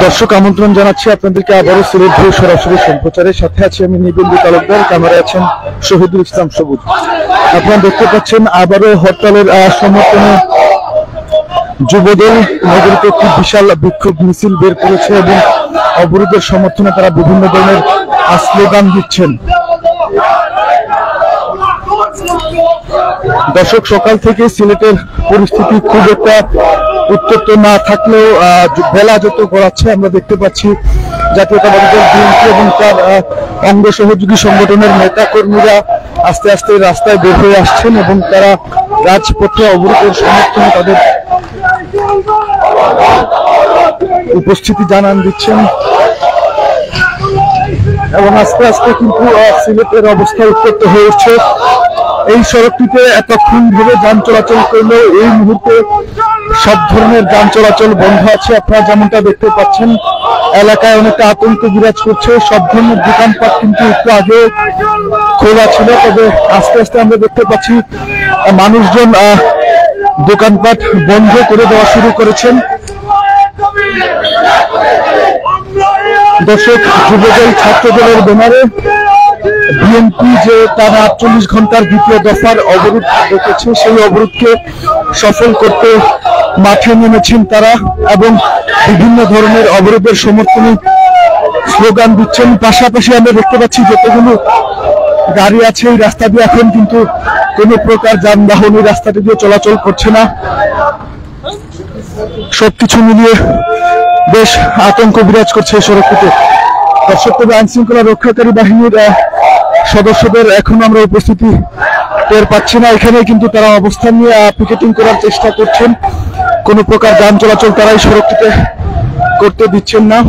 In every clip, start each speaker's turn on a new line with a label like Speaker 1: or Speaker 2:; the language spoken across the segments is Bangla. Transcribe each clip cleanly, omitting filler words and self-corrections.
Speaker 1: দর্শক আমন্ত্রণ জানাচ্ছি আপনাদেরকে আবারও সিলেট ভিউ সরাসরি সম্প্রচারের সাথে আছি আমি নিবন্ধু তালুকদার, ক্যামেরায় আছেন শহীদুল ইসলাম সবুজ। আপনারা দেখতে পাচ্ছেন আবারও হরতালের সমর্থনে যুবদল নগরীতে একটি বিশাল বিক্ষোভ মিছিল বের করেছে এবং অবরোধের সমর্থনে তারা বিভিন্ন ধরনের স্লোগান দিচ্ছেন। দর্শক সকাল থেকে সিলেটের পরিস্থিতি খুব একটা উত্তপ্ত না থাকলেও বেলা যত গড়াচ্ছে আমরা দেখতে পাচ্ছি জাতীয়তাবাদী দল বিএনপি এবং তার অঙ্গ সহযোগী সংগঠনের নেতা কর্মীরা আস্তে আস্তে রাস্তায় বের হয়ে আসছেন এবং তারা রাজপথে অবরোধের সমর্থনে তাদের উপস্থিতি জানান দিচ্ছেন এবং আস্তে আস্তে কিন্তু সিলেটের অবস্থা উত্তপ্ত হয়ে উঠছে। এই সড়কটিতে এতক্ষণ ধরে যান চলাচল করলেও এই মুহূর্তে সব ধরনের যান চলাচল বন্ধ আছে। আপনারা যেমনটা দেখতে পাচ্ছেন এলাকায় অনেকটা আতঙ্ক বিরাজ করছে। সব ধরনের দোকানপাট কিন্তু একটু আগে খোলা ছিল, তবে আস্তে আস্তে আমরা দেখতে পাচ্ছি মানুষজন দোকানপাট বন্ধ করে দেওয়া শুরু করেছেন। দর্শক যুবদল ছাত্রদলের ব্যানারে বিএনপি যে টানা 48 ঘন্টার দ্বিতীয় দফার অবরোধ রেখেছে সেই অবরোধকে সফল করতে মাঠে নেমেছেন তারা এবং বিভিন্ন ধরনের অবরোধের সমর্থনে স্লোগান দিচ্ছেন। পাশাপাশি আমরা দেখতে পাচ্ছি যতগুলো গাড়ি আছে এই রাস্তা দিয়ে এখন কিন্তু কোনো প্রকার যানবাহন এই রাস্তাটি দিয়ে চলাচল করছে না। সবকিছু মিলিয়ে বেশ আতঙ্ক বিরাজ করছে এই সড়কটিতে। দর্শক তবে আইন শৃঙ্খলা রক্ষাকারী বাহিনীর সদস্যদের এখন আমরা উপস্থিতি টের পাচ্ছি না। এখানে কিন্তু তারা অবস্থান নিয়ে পিকেটিং করার চেষ্টা করছেন। কোনো প্রকার যান চলাচল তারা এই সড়কটিতে করতে দিচ্ছেন না।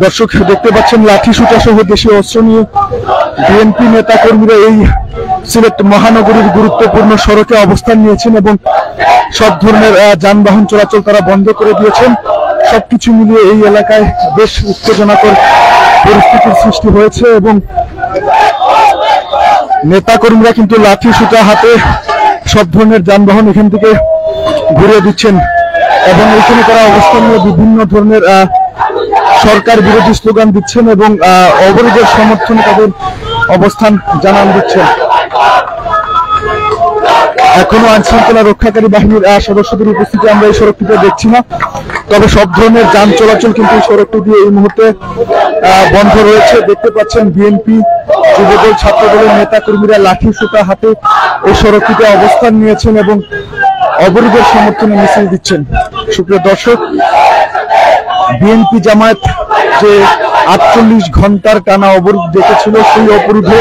Speaker 1: দর্শক দেখতে পাচ্ছেন লাঠি সুতা সহ দেশীয় অস্ত্র নিয়ে বিএনপি নেতা কর্মীরা এই সিলেট মহানগরীর গুরুত্বপূর্ণ সড়কে অবস্থান নিয়েছেন এবং সব ধরনের যানবাহন চলাচল তারা বন্ধ করে দিয়েছেন। সবকিছু মিলিয়ে এই এলাকায় বেশ উত্তেজনাকর পরিস্থিতির সৃষ্টি হয়েছে এবং নেতা কর্মীরা কিন্তু লাঠি সুতা হাতে সব ধরনের যানবাহন এখান থেকে ঘুরিয়ে দিচ্ছেন এবং এখানে তারা অবস্থান নিয়ে বিভিন্ন ধরনের সরকার বিরোধী স্লোগান দিচ্ছেন এবং অবরোধের সমর্থনে তাদের অবস্থান জানান দিচ্ছেন। এখনো আইন শৃঙ্খলা রক্ষাকারী বাহিনীর সদস্যদের উপস্থিতি আমরা এই সড়কটিতে দেখছি না, তবে সব ধরনের যান চলাচল কিন্তু এই সড়কটি দিয়ে এই মুহূর্তে বন্ধ রয়েছে। দেখতে পাচ্ছেন বিএনপি যুবদল ছাত্রদলের নেতা কর্মীরা লাঠি সুতা হাতে এই সড়কটিতে অবস্থান নিয়েছেন এবং অবরোধের সমর্থনে মিছিল দিচ্ছেন। সুপ্রিয় দর্শক, বিএনপি জামায়াত যে 48 ঘন্টার টানা অবরোধ দেখেছিল সেই অবরোধে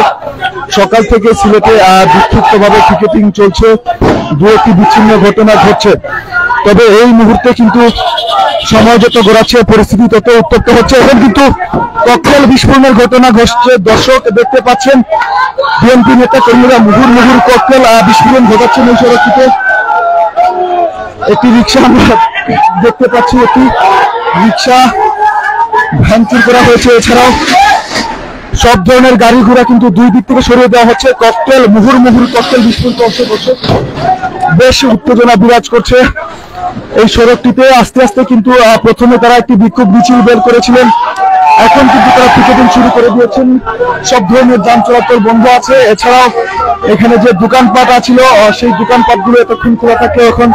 Speaker 1: সকাল থেকে সিলেটে বিক্ষিপ্তভাবে পিকেটিং চলছে, দু একটি বিচ্ছিন্ন ঘটনা ঘটছে। তবে এই মুহূর্তে কিন্তু সময় যত গড়াচ্ছে পরিস্থিতি তত উত্তপ্ত হচ্ছে। এখন কিন্তু ককটেল বিস্ফোরণের ঘটনা ঘটছে। দর্শক দেখতে পাচ্ছেন বিএনপি নেতা কর্মীরা মুহুর্মুহুর ককটেল বিস্ফোরণ ঘটাচ্ছেন এই সড়কটিতে। একটি রিক্সা আমরা দেখতে পাচ্ছি, একটি রিক্সা ভাঙচুর করা হয়েছে। এছাড়াও সব ধরনের গাড়ি ঘোড়া কিন্তু দুই দিক থেকে সরিয়ে দেওয়া হচ্ছে। ককটেল মুহুর্মুহুর ককটেল বিস্ফোরণ করছে। বেশ উত্তেজনা বিরাজ করছে এই সড়কটিতে। আস্তে আস্তে কিন্তু প্রথমে তারা একটি বিক্ষোভ মিছিল বের করেছিলেন, এখন কিন্তু তারা পিকেটিং শুরু করে দিয়েছেন। সব ধরনের যান চলাচল বন্ধ আছে। এছাড়াও এখানে যে দোকানপাট আছিল সেই দোকানপাটগুলো এতক্ষণ খোলা থাকে এখন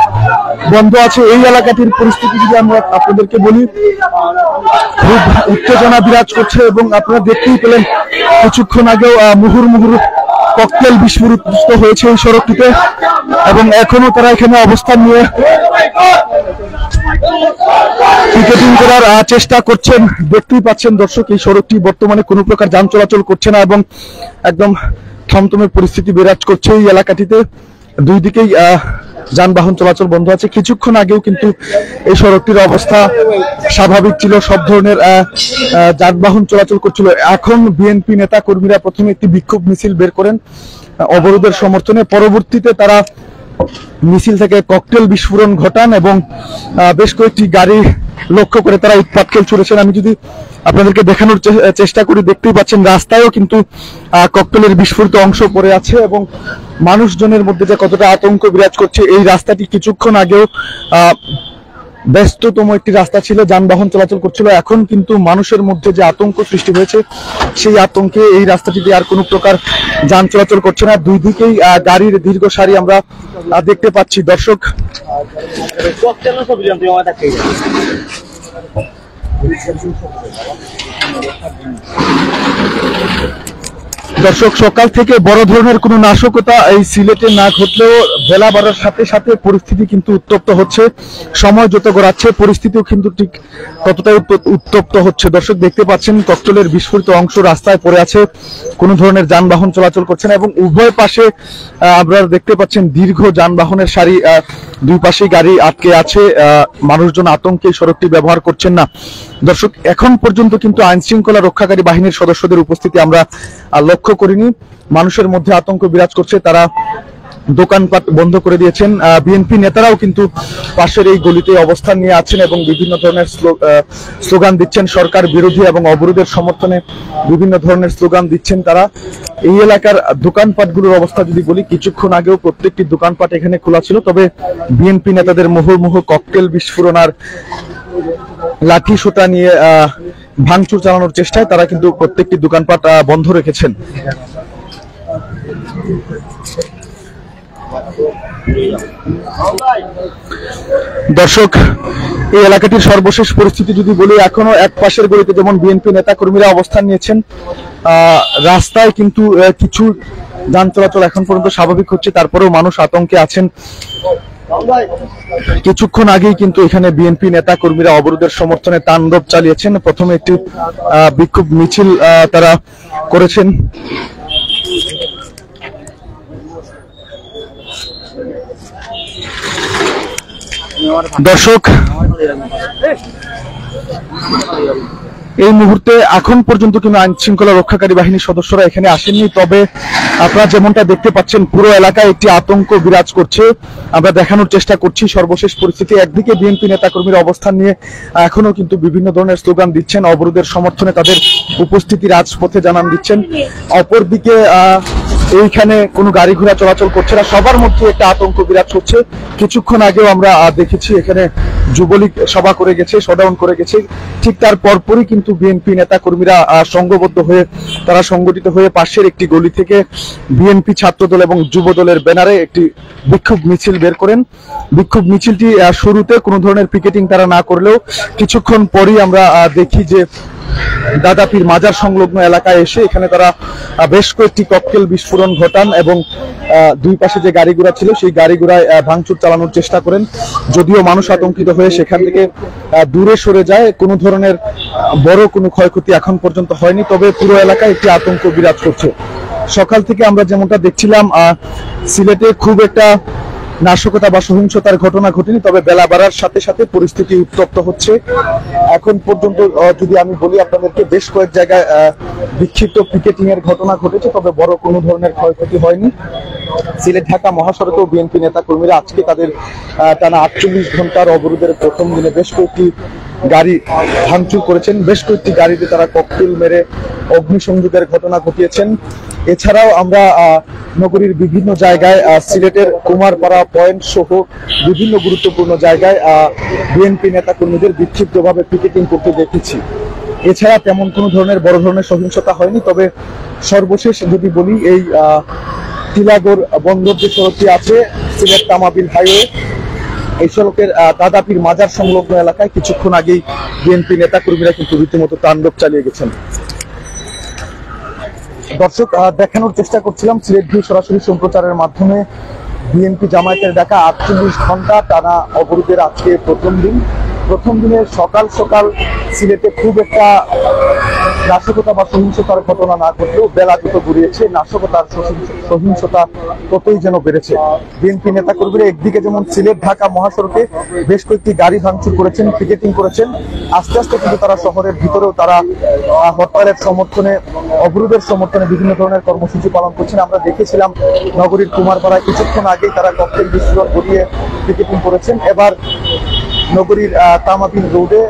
Speaker 1: বন্ধ আছে। এই এলাকাটির পরিস্থিতি যদি আমরা আপনাদেরকে বলি, খুব উত্তেজনা বিরাজ করছে এবং আপনারা দেখতেই পেলেন কিছুক্ষণ আগেও মুহুর্মুহুর ককটেল বিস্ফোরিত হয়েছে এই সড়কটিতে এবং এখনো তারা এখানে অবস্থান নিয়ে পিকেটিং করার চেষ্টা করছেন। দেখতেই পাচ্ছেন দর্শক এই সড়কটি বর্তমানে কোনো প্রকার যান চলাচল করছে না এবং একদম থমথমে পরিস্থিতি বিরাজ করছে এই এলাকাটিতে। দুই দিকেই যানবাহন চলাচল বন্ধ আছে। কিছুক্ষণ আগেও কিন্তু এই সড়কটির অবস্থা স্বাভাবিক ছিল, সব ধরনের যানবাহন চলাচল করছিল। এখন বিএনপি নেতা কর্মীরা প্রথমে একটি বিক্ষোভ মিছিল বের করেন অবরোধের সমর্থনে, পরবর্তীতে তারা মিছিল থেকে ককটেল বিস্ফোরণ ঘটান এবং বেশ কয়েকটি গাড়ি লক্ষ্য করে তারা ইট পাটকেল ছুড়েছেন। আমি যদি আপনাদেরকে দেখানোর চেষ্টা করি, দেখতেই পাচ্ছেন রাস্তায়ও কিন্তু ককটেলের বিস্ফোরিত অংশ পড়ে আছে এবং মানুষজনের মধ্যে যে কতটা আতঙ্ক বিরাজ করছে। এই রাস্তাটি কিছুক্ষণ আগেও ব্যস্ততম একটি রাস্তা ছিল, যানবাহন চলাচল করছিল। এখন কিন্তু মানুষের মধ্যে যে আতঙ্ক সৃষ্টি হয়েছে, সেই আতঙ্কে এই রাস্তাটিতে আর কোনো প্রকার যান চলাচল করছে না। দুই দিকেই গাড়ির দীর্ঘ সারি আমরা দেখতে পাচ্ছি। দর্শক, সকাল থেকে বড় ধরনের কোনো নাশকতা এই সিলেটে না ঘটলেও বেলা বাড়ার সাথে সাথে পরিস্থিতি কিন্তু উত্তপ্ত হচ্ছে। সময় যত গড়াচ্ছে পরিস্থিতিও কিন্তু ঠিক ততটাই উত্তপ্ত হচ্ছে। দর্শক, দেখতে পাচ্ছেন ককটেলের বিস্ফোরিত অংশ রাস্তায় পড়ে আছে, কোনো ধরনের যানবাহন চলাচল করছে না এবং উভয় পাশে আপনারা দেখতে পাচ্ছেন দীর্ঘ যানবাহনের সারি, দুই পাশেই গাড়ি আটকে আছে। মানুষজন আতঙ্কে সড়কটি ব্যবহার করছেন না। দর্শক, এখন পর্যন্ত কিন্তু আইন শৃঙ্খলা রক্ষাকারী বাহিনীর সদস্যদের উপস্থিতি আমরা লক্ষ্য করিনি। মানুষের মধ্যে আতঙ্ক বিরাজ করছে, তারা দোকানপাট বন্ধ করে দিয়েছেন। বিএনপি নেতারাও কিন্তু পাশের এই গলিতে অবস্থান নিয়ে আছেন এবং বিভিন্ন ধরনের স্লোগান দিচ্ছেন, সরকার বিরোধী এবং অবরোধের সমর্থনে বিভিন্ন ধরনের স্লোগান দিচ্ছেন তারা। এই এলাকার দোকানপাটগুলোর অবস্থা যদি বলি, কিছুক্ষণ আগেও প্রত্যেকটি দোকানপাট এখানে খোলা ছিল, তবে বিএনপি নেতাদের মুহুর্মুহ ককটেল বিস্ফোরণ আর লাঠি সোঁটা নিয়ে ভাঙচুর চালানোর চেষ্টায় তারা কিন্তু প্রত্যেকটি দোকানপাট বন্ধ রেখেছেন। দর্শক, এই এলাকাটির সর্বশেষ পরিস্থিতি যদি বলি, এখনো এক পাশের গলিতে যেমন বিএনপি নেতা কর্মীরা অবস্থান নিয়েছেন, রাস্তায় কিন্তু কিছু যান চলাচল এখন পর্যন্ত স্বাভাবিক হচ্ছে, তারপরেও মানুষ আতঙ্কে আছেন। কিছুক্ষণ আগেই কিন্তু এখানে বিএনপি নেতা কর্মীরা অবরোধের সমর্থনে তাণ্ডব চালিয়েছেন। প্রথমে একটি বিক্ষোভ মিছিল তারা করেছেন। দর্শক, এই মুহূর্তে এখন পর্যন্ত কিন্তু আইন শৃঙ্খলা রক্ষাকারী বাহিনীর সদস্যরা এখানে আসেননি, তবে আপনারা যেমনটা দেখতে পাচ্ছেন পুরো এলাকায় একটি আতঙ্ক বিরাজ করছে। আমরা দেখানোর চেষ্টা করছি সর্বশেষ পরিস্থিতি। একদিকে বিএনপি নেতাকর্মীরা অবস্থান নিয়ে এখনো কিন্তু বিভিন্ন ধরনের স্লোগান দিচ্ছেন, অবরোধের সমর্থনে তাদের উপস্থিতি রাজপথে জানান দিচ্ছেন। অপরদিকে এইখানে কোনো গাড়ি ঘোড়া চলাচল করছে না, সবার মধ্যে একটা আতঙ্ক বিরাজ করছে। কিছুক্ষণ আগেও আমরা দেখেছি এখানে যুবলীগ সভা করে গেছে, শোডাউন করে গেছে। ঠিক তার পরপরই কিন্তু বিএনপি নেতা কর্মীরা সংঘবদ্ধ হয়ে তারা সংগঠিত হয়ে পাশের একটি গলি থেকে বিএনপি ছাত্রদল এবং যুব দলের ব্যানারে একটি বিক্ষোভ মিছিল বের করেন। বিক্ষোভ মিছিলটি শুরুতে কোনো ধরনের পিকেটিং তারা না করলেও কিছুক্ষণ পরই আমরা দেখি যে দাদাপীর মাজার সংলগ্ন এলাকায় এসে এখানে তারা বেশ কয়েকটি ককটেল বিস্ফোরণ ঘটান এবং দুই পাশে যে গাড়ি ঘোড়া ছিল সেই গাড়ি ঘোড়ায় ভাঙচুর চালানোর চেষ্টা করেন। যদিও মানুষ আতঙ্কিত হয়ে সেখান থেকে দূরে সরে যায়, কোনো ধরনের বড় কোনো ক্ষয়ক্ষতি এখন পর্যন্ত হয়নি, তবে পুরো এলাকায় একটি আতঙ্ক বিরাজ করছে। সকাল থেকে আমরা যেমনটা দেখছিলাম সিলেটে খুব একটা নাশকতা বা সহিংসতার ঘটনা ঘটেনি, তবে বেলা বাড়ার সাথে সাথে পরিস্থিতি উত্তপ্ত হচ্ছে। এখন পর্যন্ত যদি আমি বলি আপনাদেরকে, বেশ কয়েক জায়গায় বিক্ষিপ্ত পিকেটিং এর ঘটনা ঘটেছে, তবে বড় কোনো ধরনের ক্ষয়ক্ষতি হয়নি। সিলেট ঢাকা মহাসড়কেও বিএনপি নেতা কর্মীরা আজকে তাদের টানা 48 ঘন্টার অবরোধের প্রথম দিনে বেশ কয়েকটি গাড়ি ভাঙচুর করেছেন, বেশ কয়েকটি গাড়িতে তারা ককটেল মেরে অগ্নিসংযোগের ঘটনা ঘটিয়েছেন। এছাড়াও আমরা নগরীর বিভিন্ন জায়গায় সিলেটের কুমারপাড়া পয়েন্ট সহ বিভিন্ন গুরুত্বপূর্ণ জায়গায় বিএনপি নেতা কর্মীদের বিক্ষিপ্তভাবে পিকেটিং করতে দেখেছি। এছাড়া তেমন কোনো ধরনের বড় ধরনের সহিংসতা হয়নি, তবে সর্বশেষ যদি বলি, এই টিলাগড় বন্দর যে সড়কটি আছে সিলেট তামাবিল হাইওয়ে, এই সড়কের দাদাপীর মাজার সংলগ্ন এলাকায় কিছুক্ষণ আগেই বিএনপি নেতা কর্মীরা কিন্তু রীতিমতো তাণ্ডব চালিয়ে গেছেন। দর্শক, দেখানোর চেষ্টা করছিলাম সিলেট ভিউ সরাসরি সম্প্রচারের মাধ্যমে বিএনপি জামায়াতের ডাকা 48 ঘন্টা টানা অবরোধের আজকে প্রথম দিনে সকাল সকাল সিলেটে খুব একটা নাশকতা বা সহিংসতার ঘটনা না ঘটলেও বেলা যত গড়িয়েছে নাশকতার সহিংসতা ততই যেন বেড়েছে। বিএনপি নেতা কর্মীরা একদিকে যেমন সিলেট ঢাকা মহাসড়কে বেশ কয়েকটি গাড়ি ভাঙচুর করেছেন, পিকেটিং করেছেন, আস্তে আস্তে কিন্তু তারা শহরের ভিতরেও তারা হরতালের সমর্থনে, অবরোধের সমর্থনে বিভিন্ন ধরনের কর্মসূচি পালন করছেন। আমরা দেখেছিলাম নগরীর কুমারপাড়ায় কিছুক্ষণ আগেই তারা ককটেল বিস্ফোরণ ঘটিয়ে পিকেটিং করেছেন। এবার নগরীর তামাবিল রোডে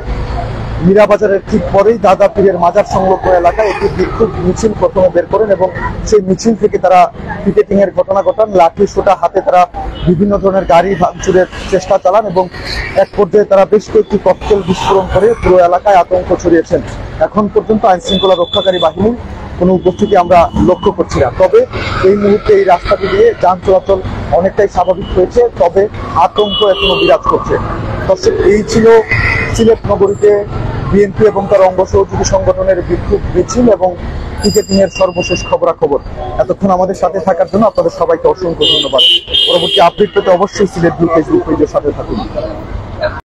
Speaker 1: মীরাবাজারের ঠিক পরেই দাদা পীরের মাজার সংলগ্ন এলাকায় একটি বিক্ষোভ মিছিল প্রথমে বের করেন এবং সেই মিছিল থেকে তারা পিকেটিং এর ঘটনা ঘটান। লাঠি সোটা হাতে তারা বিভিন্ন ধরনের গাড়ি ভাঙচুরের চেষ্টা চালান এবং এক পর্যায়ে তারা বেশ কয়েকটি ককটেল বিস্ফোরণ করে পুরো এলাকায় আতঙ্ক ছড়িয়েছেন। এখন পর্যন্ত আইন শৃঙ্খলা রক্ষাকারী বাহিনীর কোনো উপস্থিতি আমরা লক্ষ্য করছি না। তবে এই মুহূর্তে এই রাস্তাটি দিয়ে যান চলাচল অনেকটাই স্বাভাবিক হয়েছে, তবে আতঙ্ক এখনো বিরাজ করছে। দর্শক, এই ছিল সিলেট নগরীতে বিএনপি এবং তার অঙ্গ সহযোগী সংগঠনের বিক্ষোভ মিছিল এবং পিকেটিং এর সর্বশেষ খবরাখবর। এতক্ষণ আমাদের সাথে থাকার জন্য আপনাদের সবাইকে অসংখ্য ধন্যবাদ। পরবর্তী আপডেট পেতে অবশ্যই সিলেট ব্লু ফেসবুক পেজের সাথে থাকুন।